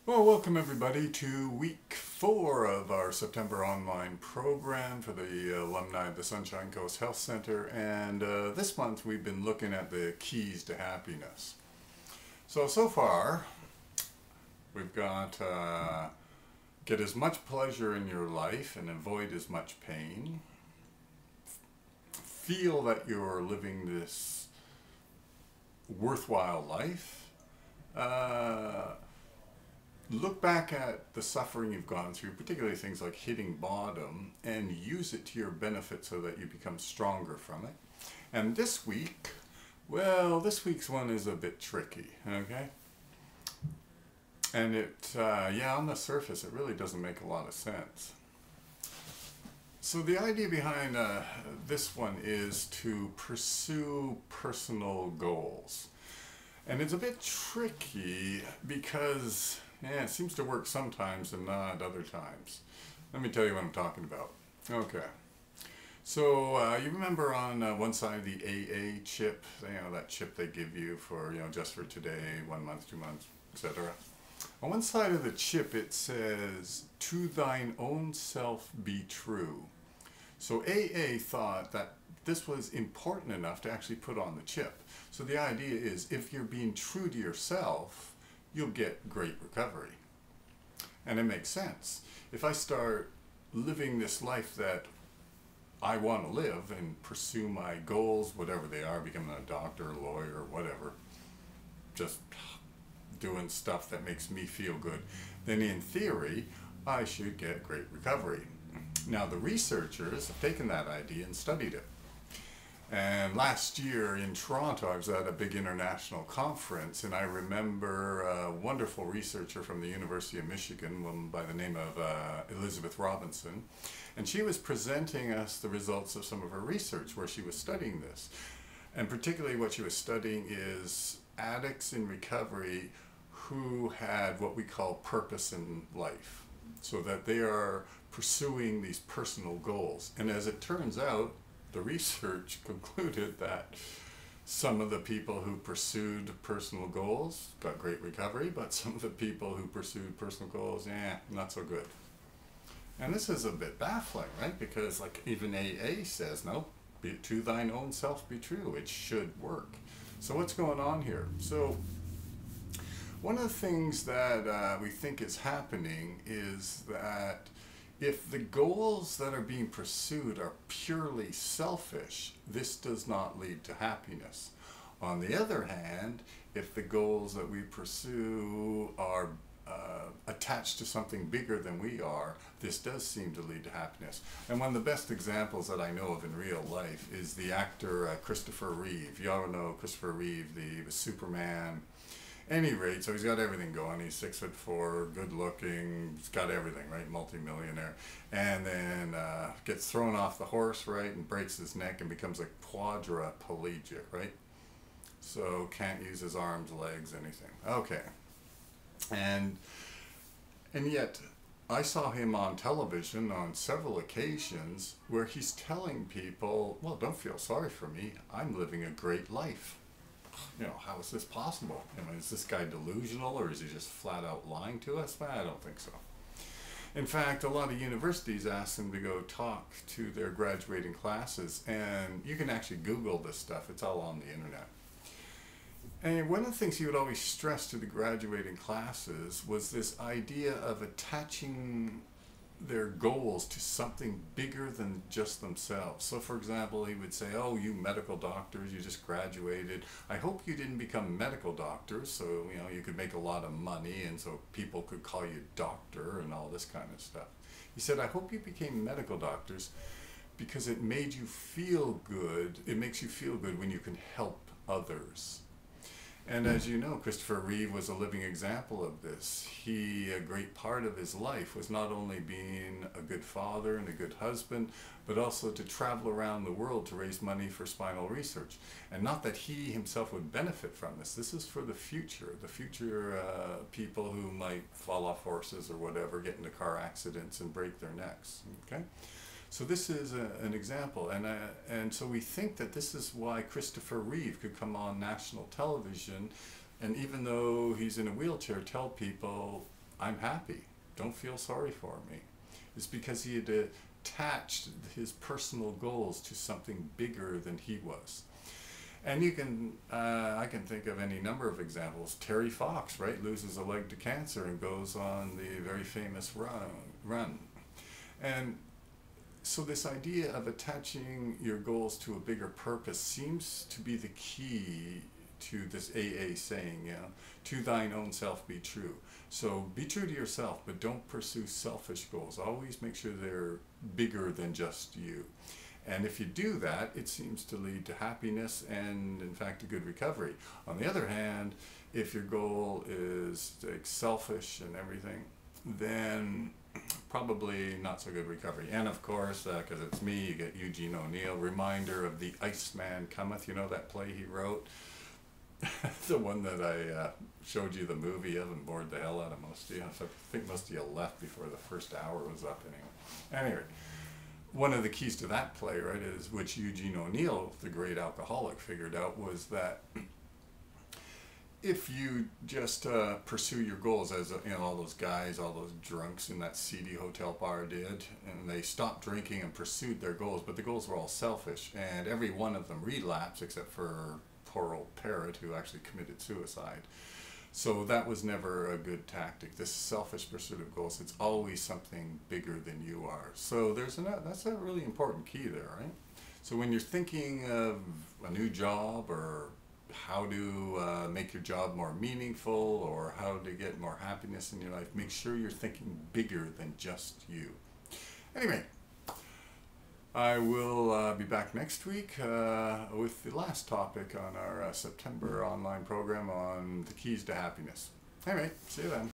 Well, welcome everybody to week 4 of our September online program for the alumni of the Sunshine Coast Health Center, and this month we've been looking at the keys to happiness. So far we've got get as much pleasure in your life and avoid as much pain. Feel that you're living this worthwhile life. Look back at the suffering you've gone through, particularly things like hitting bottom, and use it to your benefit so that you become stronger from it. And this week, well, this week's one is a bit tricky, okay? And yeah, on the surface, it really doesn't make a lot of sense. So the idea behind this one is to pursue personal goals. And it's a bit tricky because it seems to work sometimes and not other times. Let me tell you what I'm talking about. Okay. So you remember on one side of the AA chip, that chip they give you for, just for today, 1 month, 2 months, etc. On one side of the chip it says, "To thine own self be true." So AA thought that this was important enough to actually put on the chip. So the idea is, if you're being true to yourself, you'll get great recovery. And it makes sense. If I start living this life that I want to live and pursue my goals, whatever they are, becoming a doctor, lawyer, whatever, just doing stuff that makes me feel good, then in theory, I should get great recovery. Now the researchers have taken that idea and studied it. And last year in Toronto, I was at a big international conference, and I remember a wonderful researcher from the University of Michigan, one by the name of Elizabeth Robinson, and she was presenting us the results of some of her research where she was studying this. And particularly what she was studying is addicts in recovery who had what we call purpose in life, so that they are pursuing these personal goals. And as it turns out, the research concluded that some of the people who pursued personal goals got great recovery, but some of the people who pursued personal goals, not so good. And this is a bit baffling, right? Because like even AA says, no, to thine own self be true. It should work. So what's going on here? So one of the things that we think is happening is that if the goals that are being pursued are purely selfish, this does not lead to happiness. On the other hand, if the goals that we pursue are attached to something bigger than we are, this does seem to lead to happiness. And one of the best examples that I know of in real life is the actor Christopher Reeve. You all know Christopher Reeve, the Superman. Any rate, so he's got everything going. He's 6'4", good looking, he's got everything, right? Multi-millionaire. And then gets thrown off the horse, right? And breaks his neck and becomes a quadriplegic, right? So can't use his arms, legs, anything. Okay. And yet, I saw him on television on several occasions where he's telling people, well, don't feel sorry for me. I'm living a great life. How is this possible? Is this guy delusional, or is he just flat out lying to us? Well, I don't think so. In fact, a lot of universities ask them to go talk to their graduating classes, and you can actually Google this stuff. It's all on the internet. And one of the things he would always stress to the graduating classes was this idea of attaching their goals to something bigger than just themselves. So for example, he would say, oh, you medical doctors, you just graduated, I hope you didn't become medical doctors so you could make a lot of money and so people could call you doctor and all this kind of stuff. He said, I hope you became medical doctors because it made you feel good. It makes you feel good when you can help others. And as you know, Christopher Reeve was a living example of this. A great part of his life was not only being a good father and a good husband, but also to travel around the world to raise money for spinal research. And not that he himself would benefit from this. This is for the future people who might fall off horses or whatever, get into car accidents and break their necks. Okay? So this is an example, and so we think that this is why Christopher Reeve could come on national television, and even though he's in a wheelchair, tell people, I'm happy. Don't feel sorry for me. It's because he had attached his personal goals to something bigger than he was. And you can, I can think of any number of examples. Terry Fox, right, loses a leg to cancer and goes on the very famous run. And so this idea of attaching your goals to a bigger purpose seems to be the key to this AA saying, you know, to thine own self be true. So be true to yourself, but don't pursue selfish goals. Always make sure they're bigger than just you. And if you do that, it seems to lead to happiness and, in fact, a good recovery. On the other hand, if your goal is like selfish and everything, then probably not so good recovery. And of course, because it's me, you get Eugene O'Neill, reminder of The Iceman Cometh. You know that play he wrote? The one that I showed you the movie of and bored the hell out of most of you. So I think most of you left before the first hour was up anyway. One of the keys to that play, right, is which Eugene O'Neill, the great alcoholic, figured out was that if you just pursue your goals, as you know, all those guys, all those drunks in that seedy hotel bar did, and they stopped drinking and pursued their goals, but the goals were all selfish, and every one of them relapsed except for poor old Parrot, who actually committed suicide. So that was never a good tactic. This selfish pursuit of goals, it's always something bigger than you are. So that's a really important key there, right? So when you're thinking of a new job, or how to make your job more meaningful, or how to get more happiness in your life, make sure you're thinking bigger than just you. Anyway, I will be back next week with the last topic on our September online program on the keys to happiness. Anyway, see you then.